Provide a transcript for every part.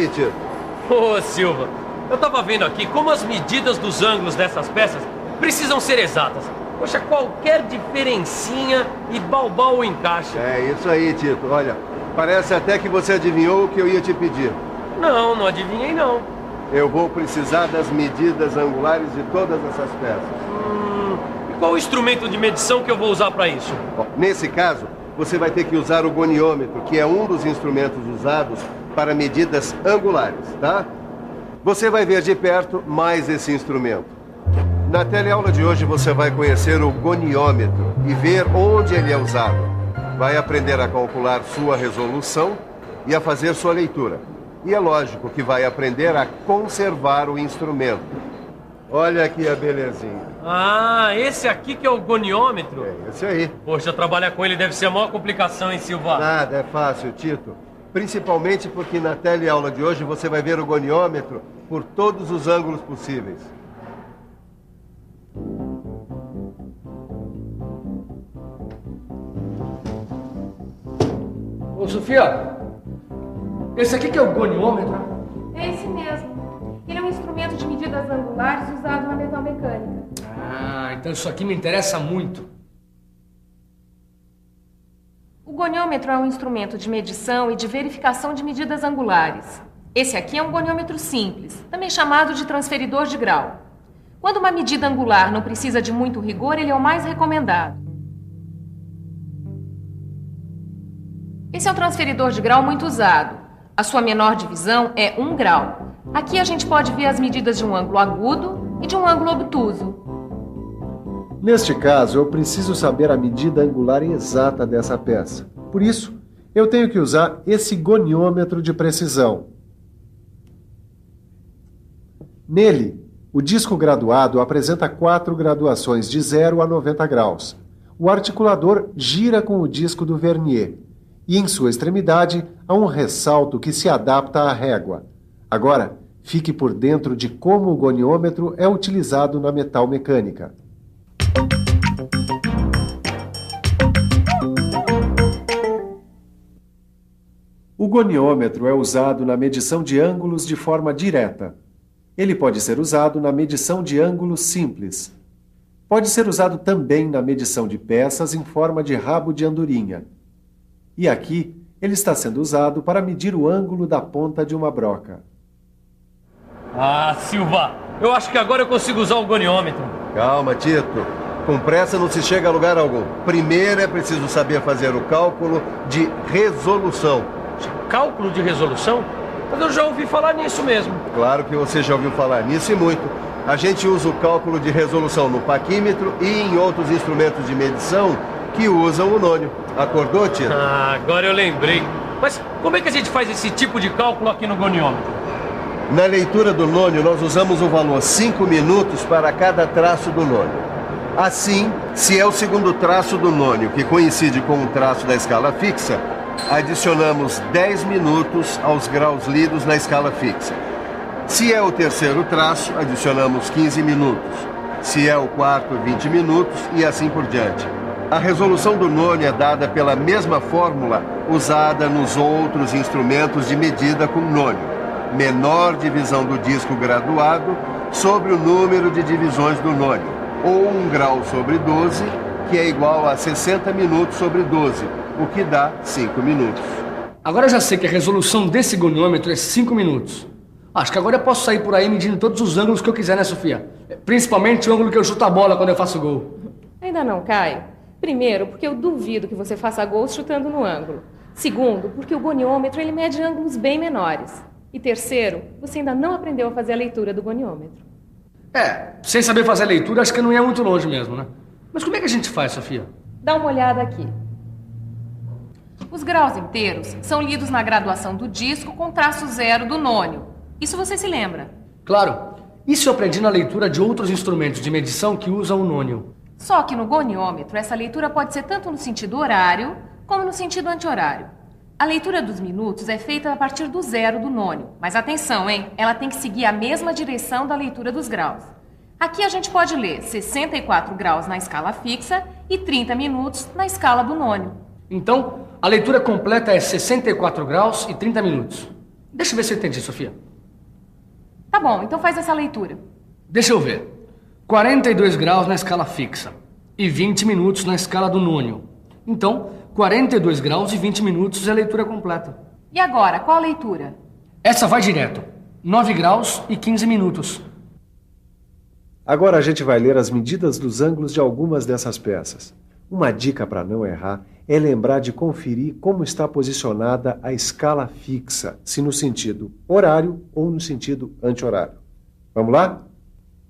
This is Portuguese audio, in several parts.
aí, Tito. Ô, Silva, eu tava vendo aqui como as medidas dos ângulos dessas peças precisam ser exatas. Poxa, qualquer diferencinha e balbal o encaixe. É isso aí, Tito. Olha, parece até que você adivinhou o que eu ia te pedir. Não adivinhei não. Eu vou precisar das medidas angulares de todas essas peças. E qual o instrumento de medição que eu vou usar para isso? Bom, nesse caso, você vai ter que usar o goniômetro, que é um dos instrumentos usados para medidas angulares, tá? Você vai ver de perto mais esse instrumento. Na teleaula de hoje você vai conhecer o goniômetro e ver onde ele é usado. Vai aprender a calcular sua resolução e a fazer sua leitura. E é lógico que vai aprender a conservar o instrumento. Olha aqui a belezinha. Ah, esse aqui que é o goniômetro? É esse aí. Poxa, trabalhar com ele deve ser a maior complicação, hein, Silva? Nada, é fácil, Tito. Principalmente porque na teleaula de hoje você vai ver o goniômetro por todos os ângulos possíveis. Ô, Sofia, esse aqui que é o goniômetro? É esse mesmo. Ele é um instrumento de medidas angulares usado na metalmecânica. Ah, então isso aqui me interessa muito. O goniômetro é um instrumento de medição e de verificação de medidas angulares. Esse aqui é um goniômetro simples, também chamado de transferidor de grau. Quando uma medida angular não precisa de muito rigor, ele é o mais recomendado. Esse é um transferidor de grau muito usado. A sua menor divisão é 1 grau. Aqui a gente pode ver as medidas de um ângulo agudo e de um ângulo obtuso. Neste caso, eu preciso saber a medida angular exata dessa peça. Por isso, eu tenho que usar esse goniômetro de precisão. Nele, o disco graduado apresenta 4 graduações de 0 a 90 graus. O articulador gira com o disco do vernier. E em sua extremidade há um ressalto que se adapta à régua. Agora, fique por dentro de como o goniômetro é utilizado na metalmecânica. O goniômetro é usado na medição de ângulos de forma direta. Ele pode ser usado na medição de ângulos simples. Pode ser usado também na medição de peças em forma de rabo de andorinha. E aqui, ele está sendo usado para medir o ângulo da ponta de uma broca. Ah, Silva, eu acho que agora eu consigo usar o goniômetro. Calma, Tito. Com pressa não se chega a lugar algum. Primeiro é preciso saber fazer o cálculo de resolução. Cálculo de resolução? Mas eu já ouvi falar nisso mesmo. Claro que você já ouviu falar nisso e muito. A gente usa o cálculo de resolução no paquímetro e em outros instrumentos de medição que usam o nônio. Acordou, Tito? Ah, agora eu lembrei. Mas como é que a gente faz esse tipo de cálculo aqui no goniômetro? Na leitura do nônio, nós usamos o valor 5 minutos para cada traço do nônio. Assim, se é o segundo traço do nônio que coincide com o traço da escala fixa, adicionamos 10 minutos aos graus lidos na escala fixa. Se é o terceiro traço, adicionamos 15 minutos. Se é o quarto, 20 minutos e assim por diante. A resolução do nônio é dada pela mesma fórmula usada nos outros instrumentos de medida com nônio. Menor divisão do disco graduado sobre o número de divisões do nônio, ou 1 grau sobre 12, que é igual a 60 minutos sobre 12, o que dá 5 minutos. Agora eu já sei que a resolução desse goniômetro é 5 minutos. Acho que agora eu posso sair por aí medindo todos os ângulos que eu quiser, né, Sofia? Principalmente o ângulo que eu chuto a bola quando eu faço gol. Ainda não, Caio. Primeiro, porque eu duvido que você faça gols chutando no ângulo. Segundo, porque o goniômetro ele mede ângulos bem menores. E terceiro, você ainda não aprendeu a fazer a leitura do goniômetro. Sem saber fazer a leitura, acho que não ia muito longe mesmo, né? Mas como é que a gente faz, Sofia? Dá uma olhada aqui. Os graus inteiros são lidos na graduação do disco com traço 0 do nônio. Isso você se lembra? Claro. Isso eu aprendi na leitura de outros instrumentos de medição que usam o nônio. Só que no goniômetro, essa leitura pode ser tanto no sentido horário, como no sentido anti-horário. A leitura dos minutos é feita a partir do 0 do nônio. Mas atenção, hein? Ela tem que seguir a mesma direção da leitura dos graus. Aqui a gente pode ler 64 graus na escala fixa e 30 minutos na escala do nônio. Então, a leitura completa é 64 graus e 30 minutos. Deixa eu ver se eu entendi, Sofia. Tá bom, então faz essa leitura. Deixa eu ver. 42 graus na escala fixa e 20 minutos na escala do nônio. Então, 42 graus e 20 minutos é a leitura completa. E agora, qual a leitura? Essa vai direto. 9 graus e 15 minutos. Agora a gente vai ler as medidas dos ângulos de algumas dessas peças. Uma dica para não errar é lembrar de conferir como está posicionada a escala fixa, se no sentido horário ou no sentido anti-horário. Vamos lá?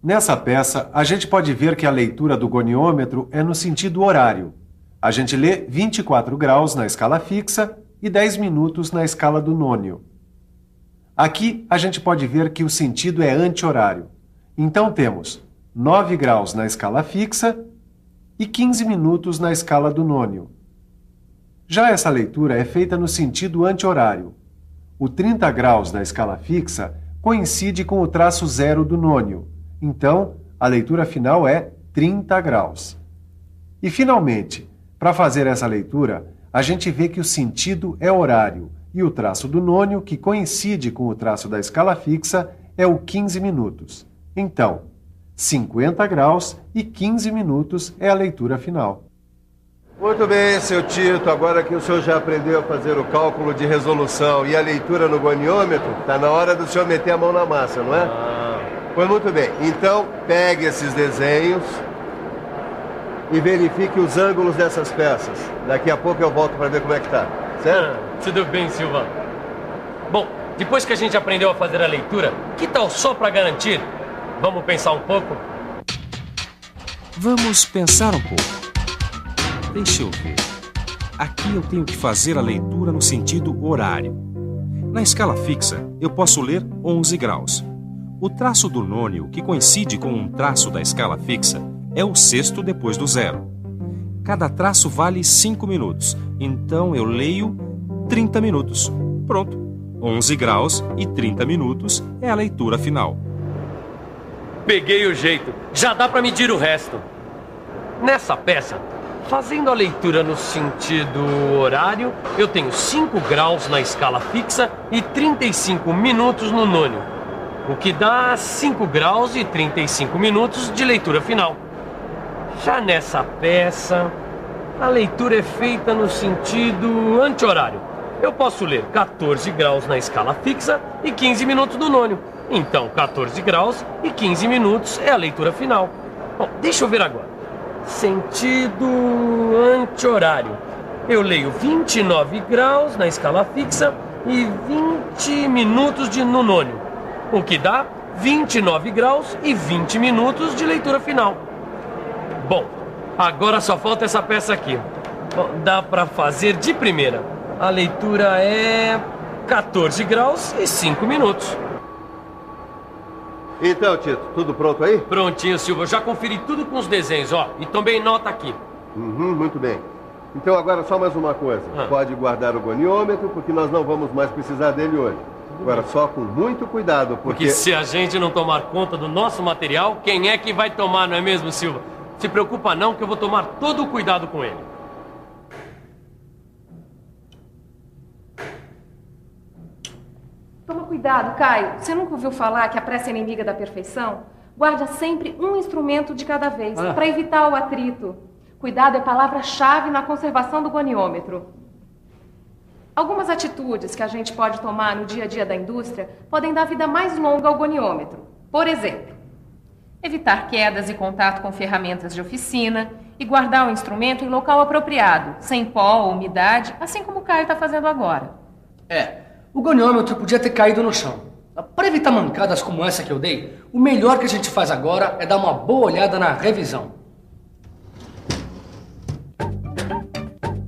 Nessa peça, a gente pode ver que a leitura do goniômetro é no sentido horário. A gente lê 24 graus na escala fixa e 10 minutos na escala do nônio. Aqui, a gente pode ver que o sentido é anti-horário. Então, temos 9 graus na escala fixa e 15 minutos na escala do nônio. Já essa leitura é feita no sentido anti-horário. O 30 graus da escala fixa coincide com o traço zero do nônio. Então, a leitura final é 30 graus. E, finalmente, para fazer essa leitura, a gente vê que o sentido é horário e o traço do nônio, que coincide com o traço da escala fixa, é o 15 minutos. Então, 50 graus e 15 minutos é a leitura final. Muito bem, seu Tito. Agora que o senhor já aprendeu a fazer o cálculo de resolução e a leitura no goniômetro, está na hora do senhor meter a mão na massa, não é? Pois muito bem. Então, pegue esses desenhos e verifique os ângulos dessas peças. Daqui a pouco eu volto para ver como é que tá. Certo? Tudo bem, Silva. Bom, depois que a gente aprendeu a fazer a leitura, que tal só para garantir? Vamos pensar um pouco? Vamos pensar um pouco. Deixa eu ver. Aqui eu tenho que fazer a leitura no sentido horário. Na escala fixa, eu posso ler 11 graus. O traço do nônio, que coincide com um traço da escala fixa, é o sexto depois do zero. Cada traço vale 5 minutos, então eu leio 30 minutos. Pronto. 11 graus e 30 minutos é a leitura final. Peguei o jeito. Já dá para medir o resto. Nessa peça, fazendo a leitura no sentido horário, eu tenho 5 graus na escala fixa e 35 minutos no nônio, o que dá 5 graus e 35 minutos de leitura final. Já nessa peça, a leitura é feita no sentido anti-horário. Eu posso ler 14 graus na escala fixa e 15 minutos no nônio. Então, 14 graus e 15 minutos é a leitura final. Bom, deixa eu ver agora. Sentido anti-horário. Eu leio 29 graus na escala fixa e 20 minutos no nônio, o que dá 29 graus e 20 minutos de leitura final. Bom, agora só falta essa peça aqui. Bom, dá para fazer de primeira. A leitura é 14 graus e 5 minutos. Então, Tito, tudo pronto aí? Prontinho, Silva. Eu já conferi tudo com os desenhos, ó. E também nota aqui. Muito bem. Então agora só mais uma coisa. Pode guardar o goniômetro, porque nós não vamos mais precisar dele hoje. Agora só com muito cuidado, porque se a gente não tomar conta do nosso material, quem é que vai tomar, não é mesmo, Silva? Se preocupa não, que eu vou tomar todo o cuidado com ele. Toma cuidado, Caio. Você nunca ouviu falar que a pressa é inimiga da perfeição? Guarda sempre um instrumento de cada vez, para evitar o atrito. Cuidado é palavra-chave na conservação do goniômetro. Algumas atitudes que a gente pode tomar no dia a dia da indústria podem dar vida mais longa ao goniômetro. Por exemplo, evitar quedas e contato com ferramentas de oficina e guardar o instrumento em local apropriado, sem pó ou umidade, assim como o Caio está fazendo agora. O goniômetro podia ter caído no chão. Para evitar mancadas como essa que eu dei, o melhor que a gente faz agora é dar uma boa olhada na revisão.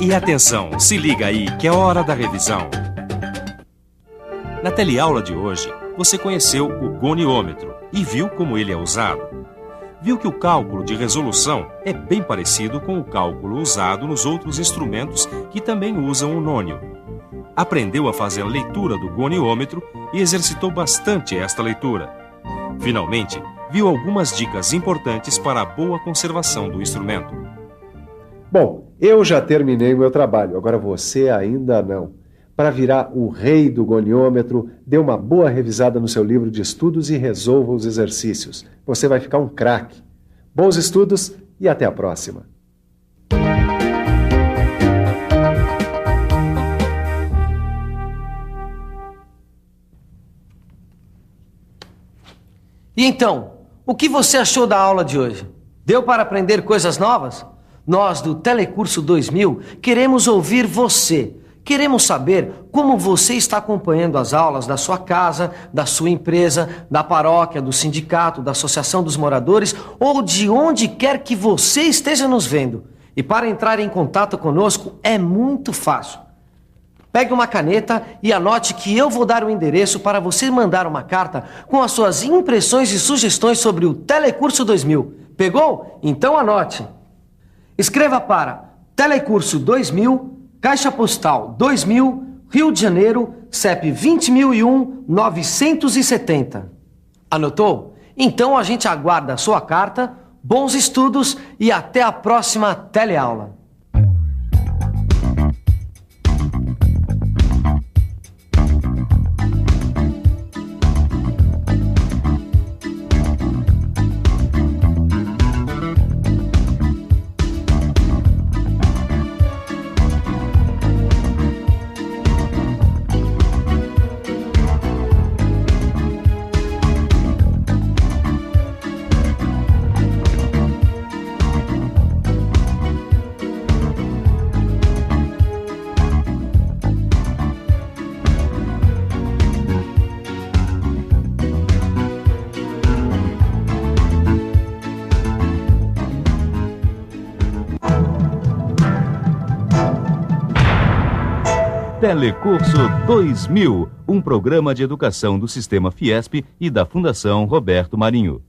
E atenção, se liga aí que é hora da revisão. Na teleaula de hoje, você conheceu o goniômetro e viu como ele é usado. Viu que o cálculo de resolução é bem parecido com o cálculo usado nos outros instrumentos que também usam o nônio. Aprendeu a fazer a leitura do goniômetro e exercitou bastante esta leitura. Finalmente, viu algumas dicas importantes para a boa conservação do instrumento. Bom, eu já terminei o meu trabalho, agora você ainda não. Para virar o rei do goniômetro, dê uma boa revisada no seu livro de estudos e resolva os exercícios. Você vai ficar um craque. Bons estudos e até a próxima. E então, o que você achou da aula de hoje? Deu para aprender coisas novas? Nós, do Telecurso 2000, queremos ouvir você. Queremos saber como você está acompanhando as aulas da sua casa, da sua empresa, da paróquia, do sindicato, da associação dos moradores ou de onde quer que você esteja nos vendo. E para entrar em contato conosco é muito fácil. Pegue uma caneta e anote que eu vou dar o endereço para você mandar uma carta com as suas impressões e sugestões sobre o Telecurso 2000. Pegou? Então anote. Escreva para Telecurso 2000, Caixa Postal 2000, Rio de Janeiro, CEP 20001-970. Anotou? Então a gente aguarda a sua carta, bons estudos e até a próxima teleaula. Telecurso 2000, um programa de educação do Sistema Fiesp e da Fundação Roberto Marinho.